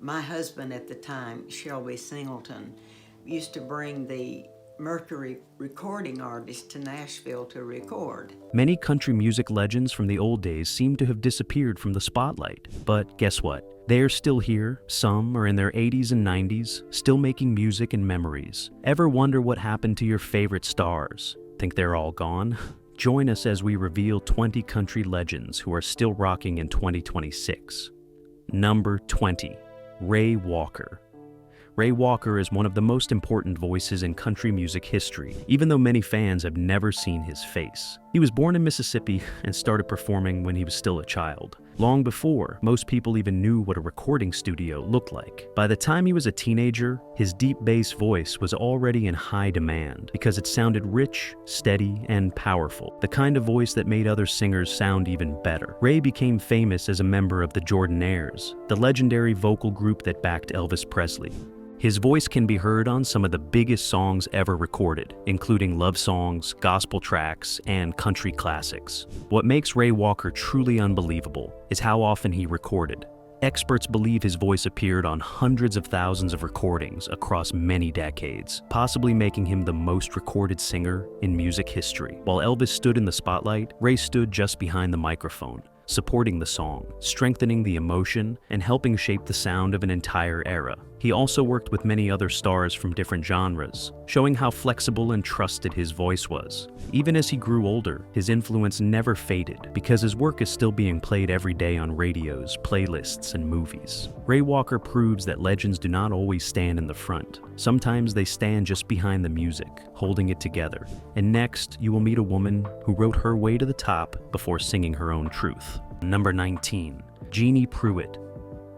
My husband at the time, Shelby Singleton, used to bring the Mercury recording artists to Nashville to record. Many country music legends from the old days seem to have disappeared from the spotlight. But guess what? They are still here. Some are in their 80s and 90s, still making music and memories. Ever wonder what happened to your favorite stars? Think they're all gone? Join us as we reveal 20 country legends who are still rocking in 2026. Number 20. Ray Walker. Ray Walker is one of the most important voices in country music history, even though many fans have never seen his face. He was born in Mississippi and started performing when he was still a child, long before most people even knew what a recording studio looked like. By the time he was a teenager, his deep bass voice was already in high demand because it sounded rich, steady, and powerful, the kind of voice that made other singers sound even better. Ray became famous as a member of the Jordanaires, the legendary vocal group that backed Elvis Presley. His voice can be heard on some of the biggest songs ever recorded, including love songs, gospel tracks, and country classics. What makes Ray Walker truly unbelievable is how often he recorded. Experts believe his voice appeared on hundreds of thousands of recordings across many decades, possibly making him the most recorded singer in music history. While Elvis stood in the spotlight, Ray stood just behind the microphone, supporting the song, strengthening the emotion, and helping shape the sound of an entire era. He also worked with many other stars from different genres, showing how flexible and trusted his voice was. Even as he grew older, his influence never faded because his work is still being played every day on radios, playlists, and movies. Ray Walker proves that legends do not always stand in the front. Sometimes they stand just behind the music, holding it together. And next, you will meet a woman who wrote her way to the top before singing her own truth. Number 19. Jeannie Pruett.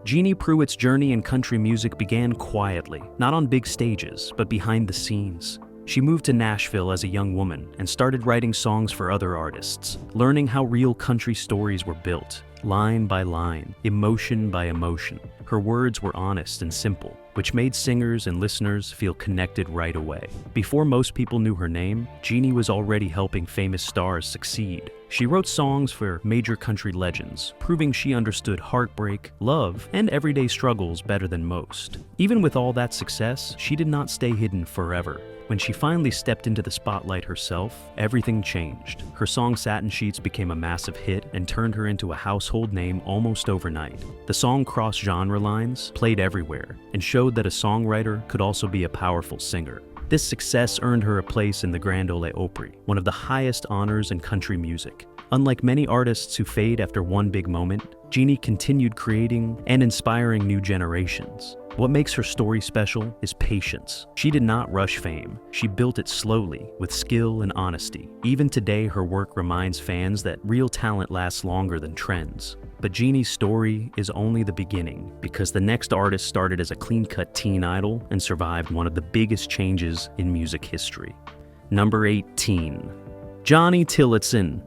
Jeannie Pruett's journey in country music began quietly, not on big stages, but behind the scenes. She moved to Nashville as a young woman and started writing songs for other artists, learning how real country stories were built, line by line, emotion by emotion. Her words were honest and simple, which made singers and listeners feel connected right away. Before most people knew her name, Jeannie was already helping famous stars succeed. She wrote songs for major country legends, proving she understood heartbreak, love, and everyday struggles better than most. Even with all that success, she did not stay hidden forever. When she finally stepped into the spotlight herself, everything changed. Her song Satin Sheets became a massive hit and turned her into a household name almost overnight. The song crossed genre lines, played everywhere, and showed that a songwriter could also be a powerful singer. This success earned her a place in the Grand Ole Opry, one of the highest honors in country music. Unlike many artists who fade after one big moment, Jeannie continued creating and inspiring new generations. What makes her story special is patience. She did not rush fame. She built it slowly, with skill and honesty. Even today, her work reminds fans that real talent lasts longer than trends. But Jeannie's story is only the beginning, because the next artist started as a clean-cut teen idol and survived one of the biggest changes in music history. Number 18. Johnny Tillotson.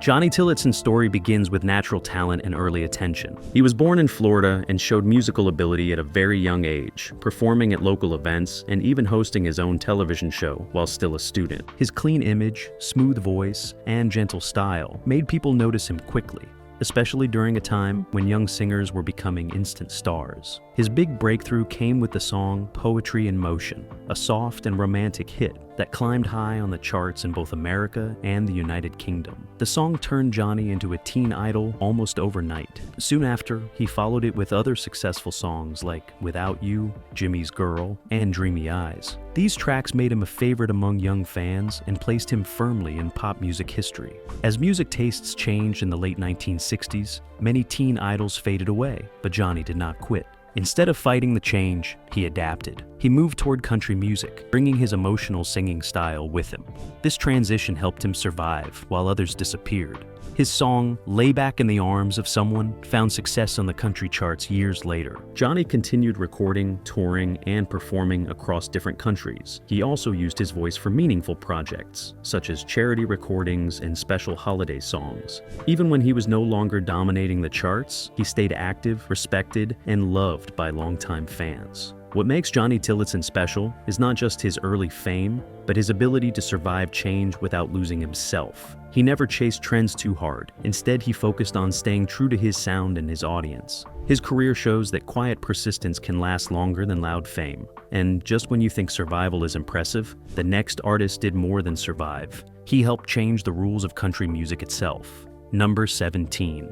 Johnny Tillotson's story begins with natural talent and early attention. He was born in Florida and showed musical ability at a very young age, performing at local events and even hosting his own television show while still a student. His clean image, smooth voice, and gentle style made people notice him quickly, especially during a time when young singers were becoming instant stars. His big breakthrough came with the song Poetry in Motion, a soft and romantic hit that climbed high on the charts in both America and the United Kingdom. The song turned Johnny into a teen idol almost overnight. Soon after, he followed it with other successful songs like Without You, Jimmy's Girl, and Dreamy Eyes. These tracks made him a favorite among young fans and placed him firmly in pop music history. As music tastes changed in the late 1960s, many teen idols faded away, but Johnny did not quit. Instead of fighting the change, he adapted. He moved toward country music, bringing his emotional singing style with him. This transition helped him survive while others disappeared. His song, Lay Back in the Arms of Someone, found success on the country charts years later. Johnny continued recording, touring, and performing across different countries. He also used his voice for meaningful projects, such as charity recordings and special holiday songs. Even when he was no longer dominating the charts, he stayed active, respected, and loved by longtime fans. What makes Johnny Tillotson special is not just his early fame, but his ability to survive change without losing himself. He never chased trends too hard. Instead, he focused on staying true to his sound and his audience. His career shows that quiet persistence can last longer than loud fame. And just when you think survival is impressive, the next artist did more than survive. He helped change the rules of country music itself. Number 17.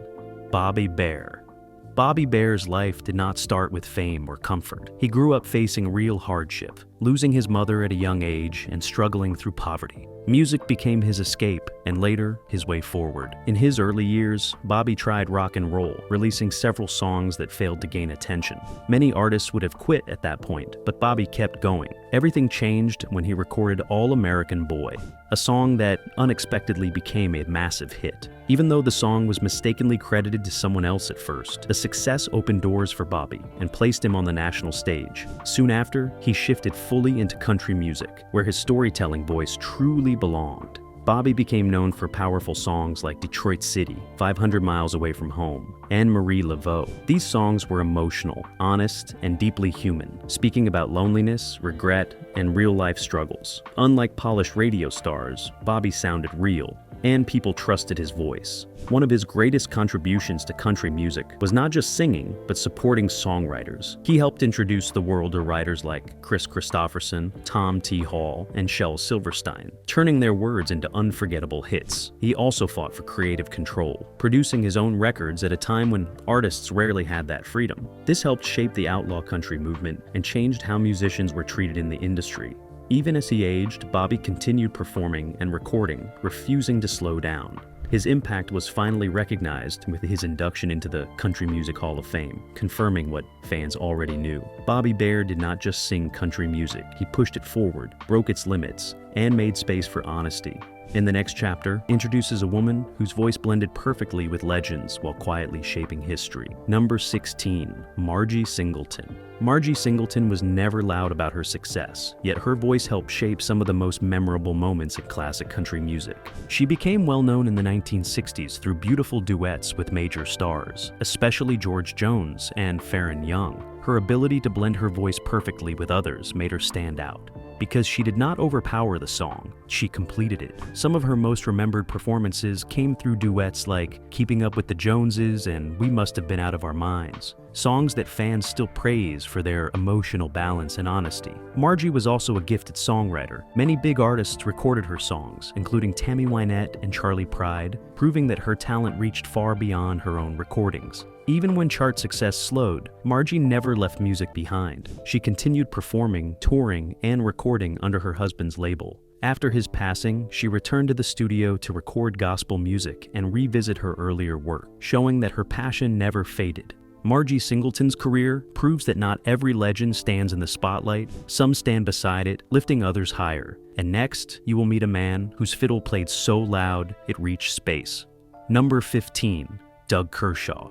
Bobby Bare. Bobby Bare's life did not start with fame or comfort. He grew up facing real hardship, losing his mother at a young age and struggling through poverty. Music became his escape and later his way forward. In his early years, Bobby tried rock and roll, releasing several songs that failed to gain attention. Many artists would have quit at that point, but Bobby kept going. Everything changed when he recorded All American Boy, a song that unexpectedly became a massive hit. Even though the song was mistakenly credited to someone else at first, the success opened doors for Bobby and placed him on the national stage. Soon after, he shifted fully into country music, where his storytelling voice truly belonged. Bobby became known for powerful songs like Detroit City, 500 Miles Away from Home, and Marie Laveau. These songs were emotional, honest, and deeply human, speaking about loneliness, regret, and real-life struggles. Unlike polished radio stars, Bobby sounded real, and people trusted his voice. One of his greatest contributions to country music was not just singing, but supporting songwriters. He helped introduce the world to writers like Chris Christopherson, Tom T. Hall, and Shel Silverstein, turning their words into unforgettable hits. He also fought for creative control, producing his own records at a time when artists rarely had that freedom. This helped shape the outlaw country movement and changed how musicians were treated in the industry. Even as he aged, Bobby continued performing and recording, refusing to slow down. His impact was finally recognized with his induction into the Country Music Hall of Fame, confirming what fans already knew. Bobby Bare did not just sing country music, he pushed it forward, broke its limits, and made space for honesty. In the next chapter, introduces a woman whose voice blended perfectly with legends while quietly shaping history. Number 16, Margie Singleton. Margie Singleton was never loud about her success, yet her voice helped shape some of the most memorable moments in classic country music. She became well known in the 1960s through beautiful duets with major stars, especially George Jones and Farron Young. Her ability to blend her voice perfectly with others made her stand out. Because she did not overpower the song, she completed it. Some of her most remembered performances came through duets like Keeping Up with the Joneses and We Must Have Been Out of Our Minds, songs that fans still praise for their emotional balance and honesty. Margie was also a gifted songwriter. Many big artists recorded her songs, including Tammy Wynette and Charlie Pride, proving that her talent reached far beyond her own recordings. Even when chart success slowed, Margie never left music behind. She continued performing, touring, and recording under her husband's label. After his passing, she returned to the studio to record gospel music and revisit her earlier work, showing that her passion never faded. Margie Singleton's career proves that not every legend stands in the spotlight. Some stand beside it, lifting others higher. And next, you will meet a man whose fiddle played so loud it reached space. Number 15, Doug Kershaw.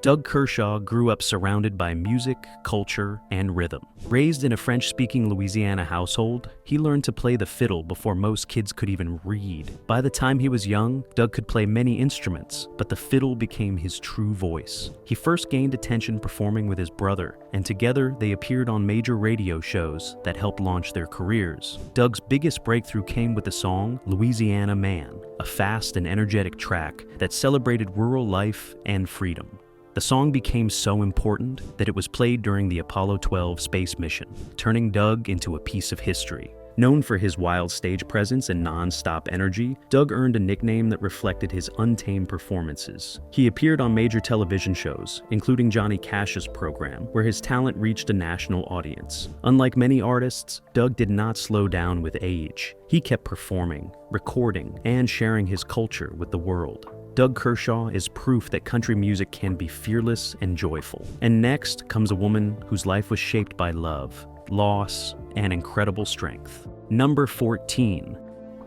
Doug Kershaw grew up surrounded by music, culture, and rhythm. Raised in a French-speaking Louisiana household, he learned to play the fiddle before most kids could even read. By the time he was young, Doug could play many instruments, but the fiddle became his true voice. He first gained attention performing with his brother, and together they appeared on major radio shows that helped launch their careers. Doug's biggest breakthrough came with the song Louisiana Man, a fast and energetic track that celebrated rural life and freedom. The song became so important that it was played during the Apollo 12 space mission, turning Doug into a piece of history. Known for his wild stage presence and non-stop energy, Doug earned a nickname that reflected his untamed performances. He appeared on major television shows, including Johnny Cash's program, where his talent reached a national audience. Unlike many artists, Doug did not slow down with age. He kept performing, recording, and sharing his culture with the world. Doug Kershaw is proof that country music can be fearless and joyful. And next comes a woman whose life was shaped by love, loss, and incredible strength. Number 14,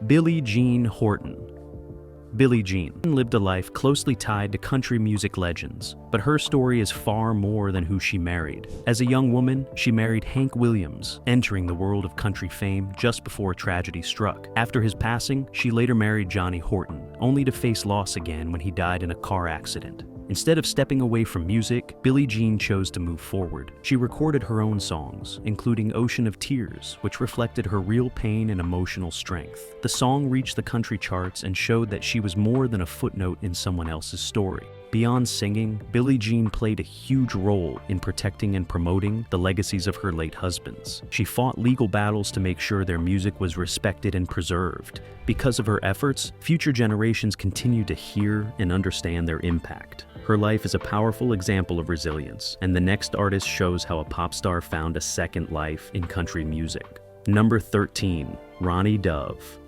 Billie Jean Horton. Billie Jean lived a life closely tied to country music legends, but her story is far more than who she married. As a young woman, she married Hank Williams, entering the world of country fame just before tragedy struck. After his passing, she later married Johnny Horton, only to face loss again when he died in a car accident. Instead of stepping away from music, Billie Jean chose to move forward. She recorded her own songs, including Ocean of Tears, which reflected her real pain and emotional strength. The song reached the country charts and showed that she was more than a footnote in someone else's story. Beyond singing, Billie Jean played a huge role in protecting and promoting the legacies of her late husbands. She fought legal battles to make sure their music was respected and preserved. Because of her efforts, future generations continue to hear and understand their impact. Her life is a powerful example of resilience, and the next artist shows how a pop star found a second life in country music. Number 13, Ronnie Dove.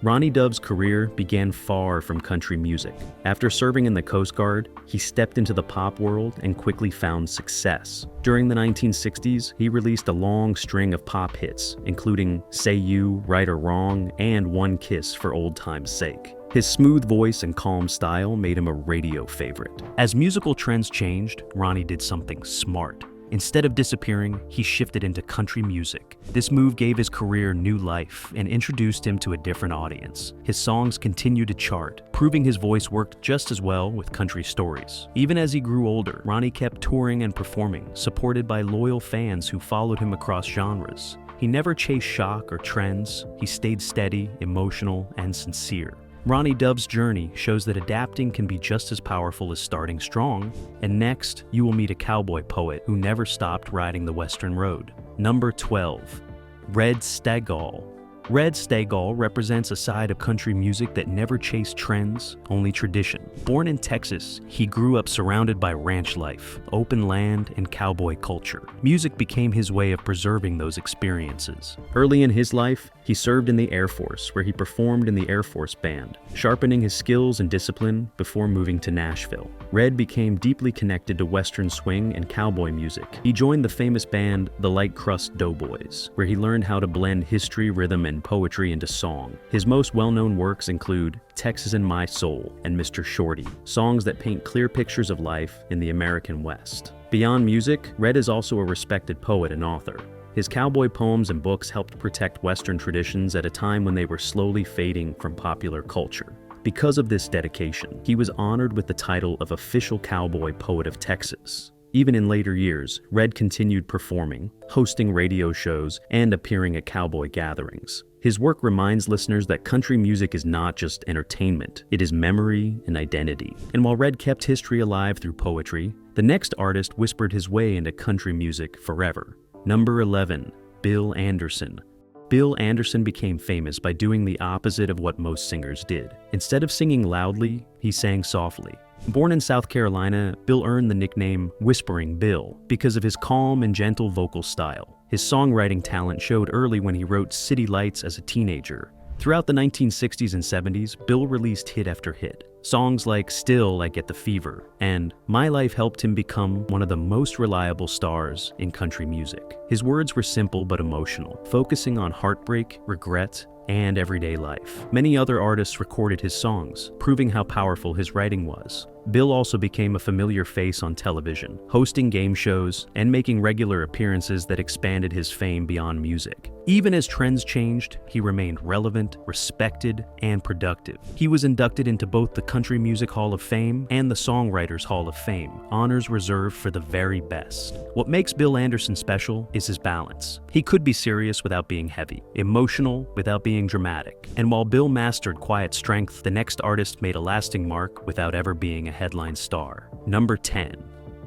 Ronnie Dove's career began far from country music. After serving in the Coast Guard, he stepped into the pop world and quickly found success. During the 1960s, he released a long string of pop hits, including Say You, Right or Wrong, and One Kiss for Old Time's Sake. His smooth voice and calm style made him a radio favorite. As musical trends changed, Ronnie did something smart. Instead of disappearing, he shifted into country music. This move gave his career new life and introduced him to a different audience. His songs continued to chart, proving his voice worked just as well with country stories. Even as he grew older, Ronnie kept touring and performing, supported by loyal fans who followed him across genres. He never chased shock or trends. He stayed steady, emotional, and sincere. Ronnie Dove's journey shows that adapting can be just as powerful as starting strong. And next, you will meet a cowboy poet who never stopped riding the Western road. Number 12, Red Steagall. Red Steagall represents a side of country music that never chased trends, only tradition. Born in Texas, he grew up surrounded by ranch life, open land, and cowboy culture. Music became his way of preserving those experiences. Early in his life, he served in the Air Force, where he performed in the Air Force Band, sharpening his skills and discipline before moving to Nashville. Red became deeply connected to Western swing and cowboy music. He joined the famous band the Light Crust Doughboys, where he learned how to blend history, rhythm, and poetry into song. His most well-known works include Texas in My Soul and Mr. Shorty, songs that paint clear pictures of life in the American West. Beyond music, Red is also a respected poet and author. His cowboy poems and books helped protect Western traditions at a time when they were slowly fading from popular culture. Because of this dedication, he was honored with the title of Official Cowboy Poet of Texas. Even in later years, Red continued performing, hosting radio shows, and appearing at cowboy gatherings. His work reminds listeners that country music is not just entertainment, it is memory and identity. And while Red kept history alive through poetry, the next artist whispered his way into country music forever. Number 11, Bill Anderson. Bill Anderson became famous by doing the opposite of what most singers did. Instead of singing loudly, he sang softly. Born in South Carolina, Bill earned the nickname Whispering Bill because of his calm and gentle vocal style. His songwriting talent showed early when he wrote City Lights as a teenager. Throughout the 1960s and 70s, Bill released hit after hit. Songs like Still I Get the Fever and My Life helped him become one of the most reliable stars in country music. His words were simple but emotional, focusing on heartbreak, regret, and everyday life. Many other artists recorded his songs, proving how powerful his writing was. Bill also became a familiar face on television, hosting game shows and making regular appearances that expanded his fame beyond music. Even as trends changed, he remained relevant, respected, and productive. He was inducted into both the Country Music Hall of Fame and the Songwriters Hall of Fame, honors reserved for the very best. What makes Bill Anderson special is his balance. He could be serious without being heavy, emotional without being dramatic. And while Bill mastered quiet strength, the next artist made a lasting mark without ever being a headline star. Number 10,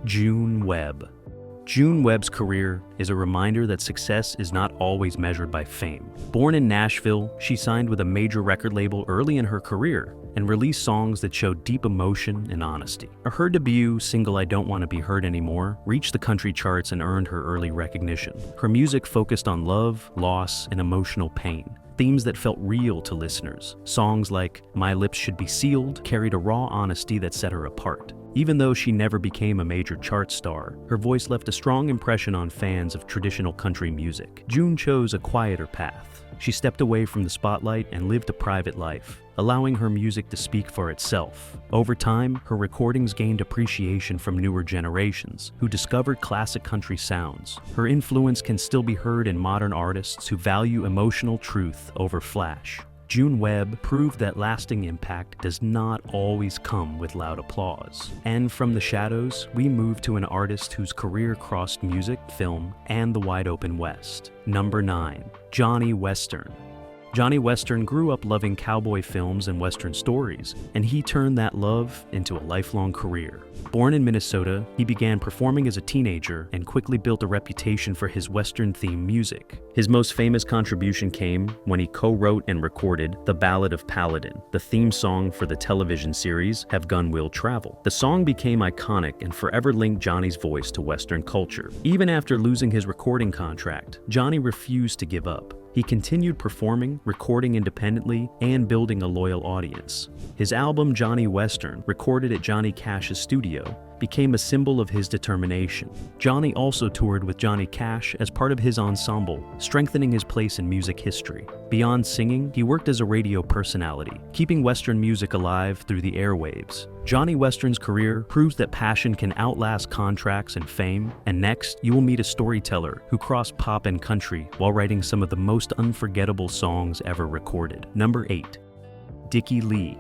June Webb. June Webb's career is a reminder that success is not always measured by fame. Born in Nashville, she signed with a major record label early in her career and released songs that showed deep emotion and honesty. Her debut single I Don't Want to Be Hurt Anymore reached the country charts and earned her early recognition. Her music focused on love, loss, and emotional pain, themes that felt real to listeners. Songs like My Lips Should Be Sealed carried a raw honesty that set her apart. Even though she never became a major chart star, her voice left a strong impression on fans of traditional country music. June chose a quieter path. She stepped away from the spotlight and lived a private life, allowing her music to speak for itself. Over time, her recordings gained appreciation from newer generations, who discovered classic country sounds. Her influence can still be heard in modern artists who value emotional truth over flash. June Webb proved that lasting impact does not always come with loud applause. And from the shadows, we move to an artist whose career crossed music, film, and the wide open West. Number 9. Johnny Western. Johnny Western grew up loving cowboy films and Western stories, and he turned that love into a lifelong career. Born in Minnesota, he began performing as a teenager and quickly built a reputation for his Western-themed music. His most famous contribution came when he co-wrote and recorded The Ballad of Paladin, the theme song for the television series Have Gun Will Travel. The song became iconic and forever linked Johnny's voice to Western culture. Even after losing his recording contract, Johnny refused to give up. He continued performing, recording independently, and building a loyal audience. His album Johnny Western, recorded at Johnny Cash's studio, became a symbol of his determination. Johnny also toured with Johnny Cash as part of his ensemble, strengthening his place in music history. Beyond singing, he worked as a radio personality, keeping Western music alive through the airwaves. Johnny Western's career proves that passion can outlast contracts and fame, and next, you will meet a storyteller who crossed pop and country while writing some of the most unforgettable songs ever recorded. Number 8. Dickey Lee.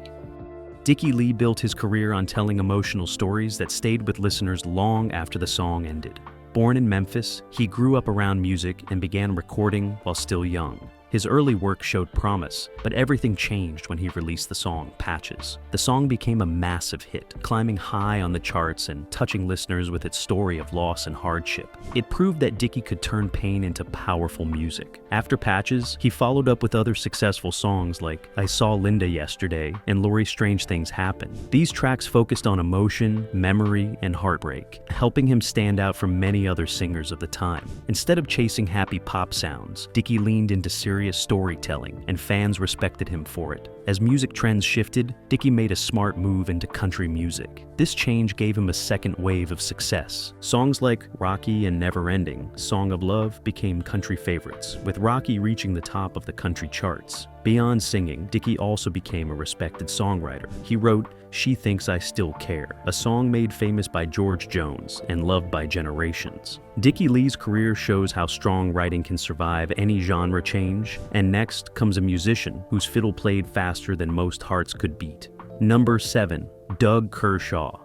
Dickey Lee built his career on telling emotional stories that stayed with listeners long after the song ended. Born in Memphis, he grew up around music and began recording while still young. His early work showed promise, but everything changed when he released the song Patches. The song became a massive hit, climbing high on the charts and touching listeners with its story of loss and hardship. It proved that Dickey could turn pain into powerful music. After Patches, he followed up with other successful songs like I Saw Linda Yesterday and Lori Strange Things Happen. These tracks focused on emotion, memory, and heartbreak, helping him stand out from many other singers of the time. Instead of chasing happy pop sounds, Dickey leaned into serious storytelling, and fans respected him for it. As music trends shifted, Dickey made a smart move into country music. This change gave him a second wave of success. Songs like Rocky and Never Ending, Song of Love became country favorites, with Rocky reaching the top of the country charts. Beyond singing, Dickey also became a respected songwriter. He wrote She Thinks I Still Care, a song made famous by George Jones and loved by generations. Dickey Lee's career shows how strong writing can survive any genre change, and next comes a musician whose fiddle played faster than most hearts could beat. Number 7. Doug Kershaw.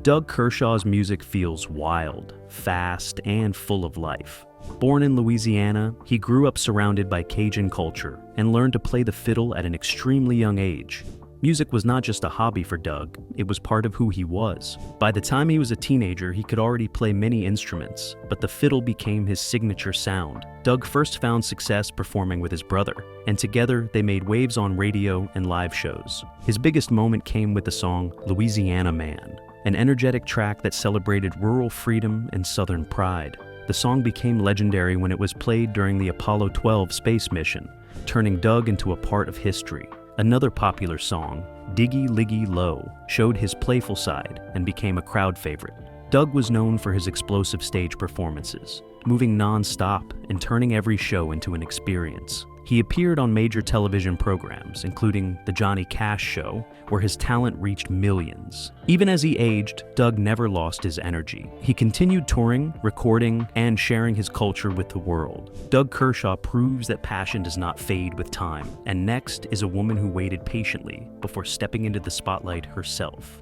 Doug Kershaw's music feels wild, fast, and full of life. Born in Louisiana, he grew up surrounded by Cajun culture and learned to play the fiddle at an extremely young age. Music was not just a hobby for Doug, it was part of who he was. By the time he was a teenager, he could already play many instruments, but the fiddle became his signature sound. Doug first found success performing with his brother, and together they made waves on radio and live shows. His biggest moment came with the song Louisiana Man, an energetic track that celebrated rural freedom and Southern pride. The song became legendary when it was played during the Apollo 12 space mission, turning Doug into a part of history. Another popular song, Diggy Liggy Low, showed his playful side and became a crowd favorite. Doug was known for his explosive stage performances, moving non-stop and turning every show into an experience. He appeared on major television programs, including The Johnny Cash Show, where his talent reached millions. Even as he aged, Doug never lost his energy. He continued touring, recording, and sharing his culture with the world. Doug Kershaw proves that passion does not fade with time. And next is a woman who waited patiently before stepping into the spotlight herself.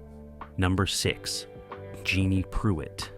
Number 6. Jeannie Pruett.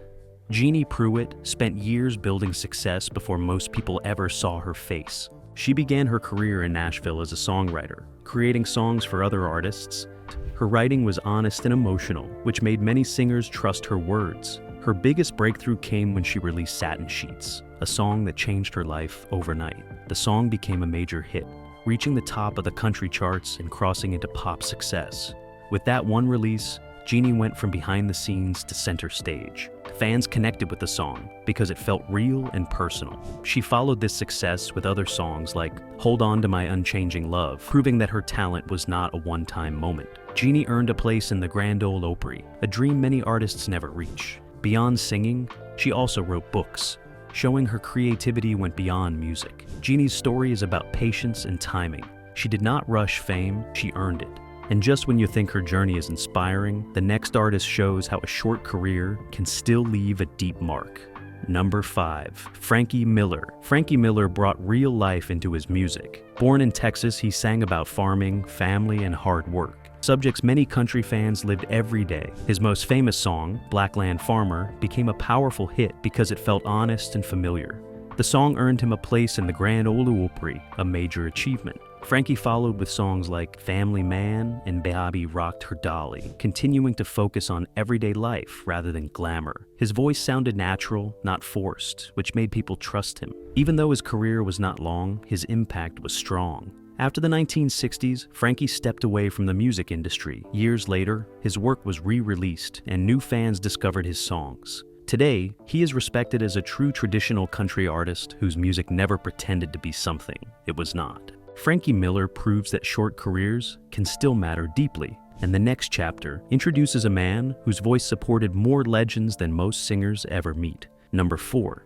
Jeannie Pruett spent years building success before most people ever saw her face. She began her career in Nashville as a songwriter, creating songs for other artists. Her writing was honest and emotional, which made many singers trust her words. Her biggest breakthrough came when she released Satin Sheets, a song that changed her life overnight. The song became a major hit, reaching the top of the country charts and crossing into pop success. With that one release, Jeannie went from behind the scenes to center stage. Fans connected with the song because it felt real and personal. She followed this success with other songs like Hold On to My Unchanging Love, proving that her talent was not a one-time moment. Jeannie earned a place in the Grand Ole Opry, a dream many artists never reach. Beyond singing, she also wrote books, showing her creativity went beyond music. Jeannie's story is about patience and timing. She did not rush fame, she earned it. And just when you think her journey is inspiring, the next artist shows how a short career can still leave a deep mark. Number 5. Frankie Miller. Frankie Miller brought real life into his music. Born in Texas, he sang about farming, family, and hard work. Subjects many country fans lived every day. His most famous song, Blackland Farmer, became a powerful hit because it felt honest and familiar. The song earned him a place in the Grand Ole Opry, a major achievement. Frankie followed with songs like Family Man and Bobby Rocked Her Dolly, continuing to focus on everyday life rather than glamour. His voice sounded natural, not forced, which made people trust him. Even though his career was not long, his impact was strong. After the 1960s, Frankie stepped away from the music industry. Years later, his work was re-released and new fans discovered his songs. Today, he is respected as a true traditional country artist whose music never pretended to be something it was not. Frankie Miller proves that short careers can still matter deeply, and the next chapter introduces a man whose voice supported more legends than most singers ever meet. Number 4.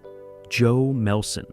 Joe Melson.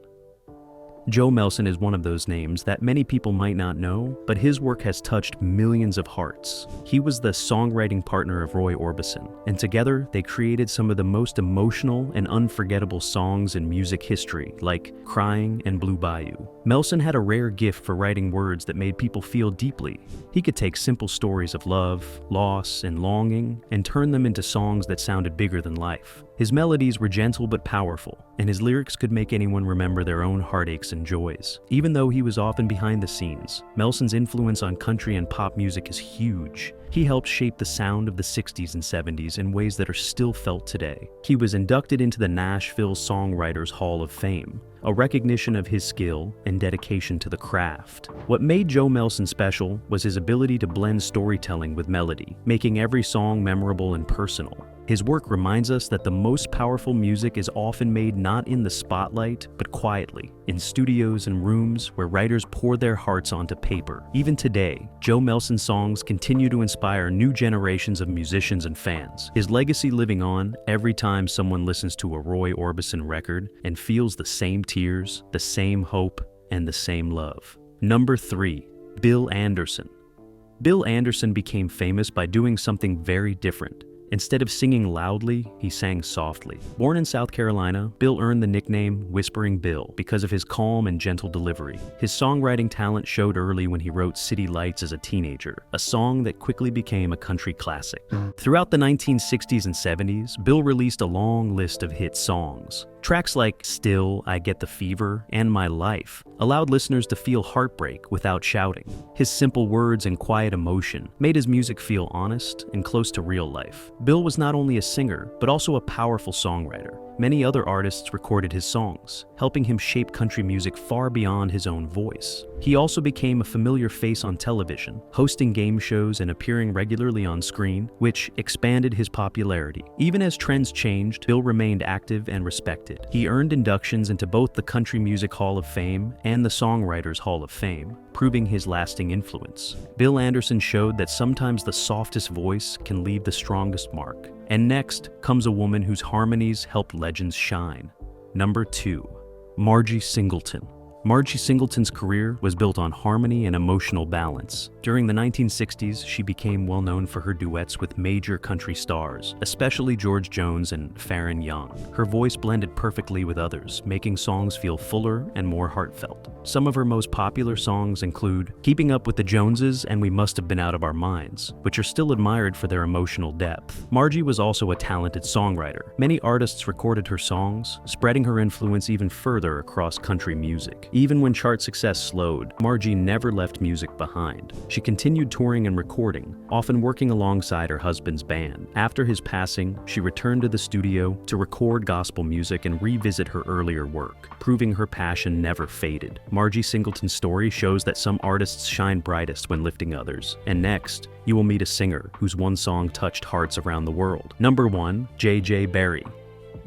Joe Melson is one of those names that many people might not know, but his work has touched millions of hearts. He was the songwriting partner of Roy Orbison, and together they created some of the most emotional and unforgettable songs in music history, like Crying and Blue Bayou. Melson had a rare gift for writing words that made people feel deeply. He could take simple stories of love, loss, and longing and turn them into songs that sounded bigger than life. His melodies were gentle but powerful, and his lyrics could make anyone remember their own heartaches and joys. Even though he was often behind the scenes, Melson's influence on country and pop music is huge. He helped shape the sound of the 60s and 70s in ways that are still felt today. He was inducted into the Nashville Songwriters Hall of Fame, a recognition of his skill and dedication to the craft. What made Joe Melson special was his ability to blend storytelling with melody, making every song memorable and personal. His work reminds us that the most powerful music is often made not in the spotlight, but quietly, in studios and rooms where writers pour their hearts onto paper. Even today, Joe Melson's songs continue to inspire new generations of musicians and fans, his legacy living on every time someone listens to a Roy Orbison record and feels the same tears, the same hope, and the same love. Number 3. Bill Anderson. Bill Anderson became famous by doing something very different. Instead of singing loudly, he sang softly. Born in South Carolina, Bill earned the nickname Whispering Bill because of his calm and gentle delivery. His songwriting talent showed early when he wrote City Lights as a teenager, a song that quickly became a country classic. Throughout the 1960s and 70s, Bill released a long list of hit songs. Tracks like Still, I Get the Fever, and My Life allowed listeners to feel heartbreak without shouting. His simple words and quiet emotion made his music feel honest and close to real life. Bill was not only a singer, but also a powerful songwriter. Many other artists recorded his songs, helping him shape country music far beyond his own voice. He also became a familiar face on television, hosting game shows and appearing regularly on screen, which expanded his popularity. Even as trends changed, Bill remained active and respected. He earned inductions into both the Country Music Hall of Fame and the Songwriters Hall of Fame, proving his lasting influence. Bill Anderson showed that sometimes the softest voice can leave the strongest mark. And next comes a woman whose harmonies helped legends shine. Number 2. Margie Singleton. Margie Singleton's career was built on harmony and emotional balance. During the 1960s, she became well known for her duets with major country stars, especially George Jones and Farron Young. Her voice blended perfectly with others, making songs feel fuller and more heartfelt. Some of her most popular songs include Keeping Up with the Joneses and We Must Have Been Out of Our Minds, which are still admired for their emotional depth. Margie was also a talented songwriter. Many artists recorded her songs, spreading her influence even further across country music. Even when chart success slowed, Margie never left music behind. She continued touring and recording, often working alongside her husband's band. After his passing, she returned to the studio to record gospel music and revisit her earlier work, proving her passion never faded. Margie Singleton's story shows that some artists shine brightest when lifting others. And next, you will meet a singer whose one song touched hearts around the world. Number 1. J.J. Barrie.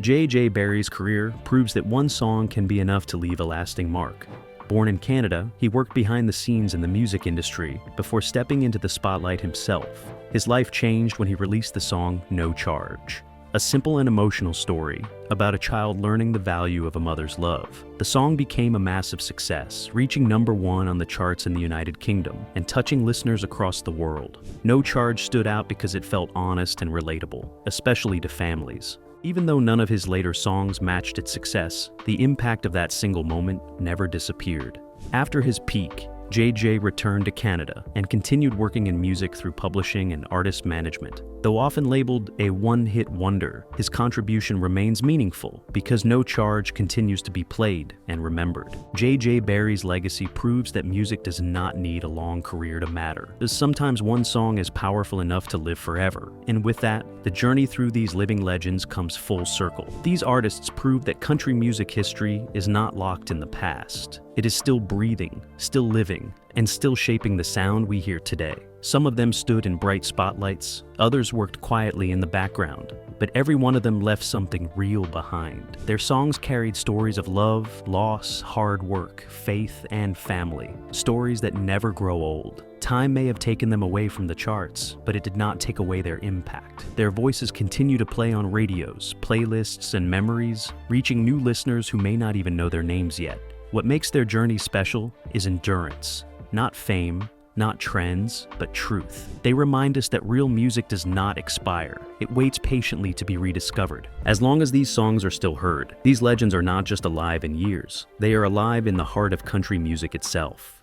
J.J. Barrie's career proves that one song can be enough to leave a lasting mark. Born in Canada, he worked behind the scenes in the music industry before stepping into the spotlight himself. His life changed when he released the song No Charge, a simple and emotional story about a child learning the value of a mother's love. The song became a massive success, reaching number 1 on the charts in the United Kingdom and touching listeners across the world. No Charge stood out because it felt honest and relatable, especially to families. Even though none of his later songs matched its success, the impact of that single moment never disappeared. After his peak, JJ returned to Canada and continued working in music through publishing and artist management. Though often labeled a one-hit wonder, his contribution remains meaningful because No Charge continues to be played and remembered. JJ Barrie's legacy proves that music does not need a long career to matter. Sometimes one song is powerful enough to live forever, and with that, the journey through these living legends comes full circle. These artists prove that country music history is not locked in the past. It is still breathing, still living, and still shaping the sound we hear today. Some of them stood in bright spotlights, others worked quietly in the background, but every one of them left something real behind. Their songs carried stories of love, loss, hard work, faith, and family. Stories that never grow old. Time may have taken them away from the charts, but it did not take away their impact. Their voices continue to play on radios, playlists, and memories, reaching new listeners who may not even know their names yet. What makes their journey special is endurance, not fame, not trends, but truth. They remind us that real music does not expire. It waits patiently to be rediscovered. As long as these songs are still heard, these legends are not just alive in years. They are alive in the heart of country music itself.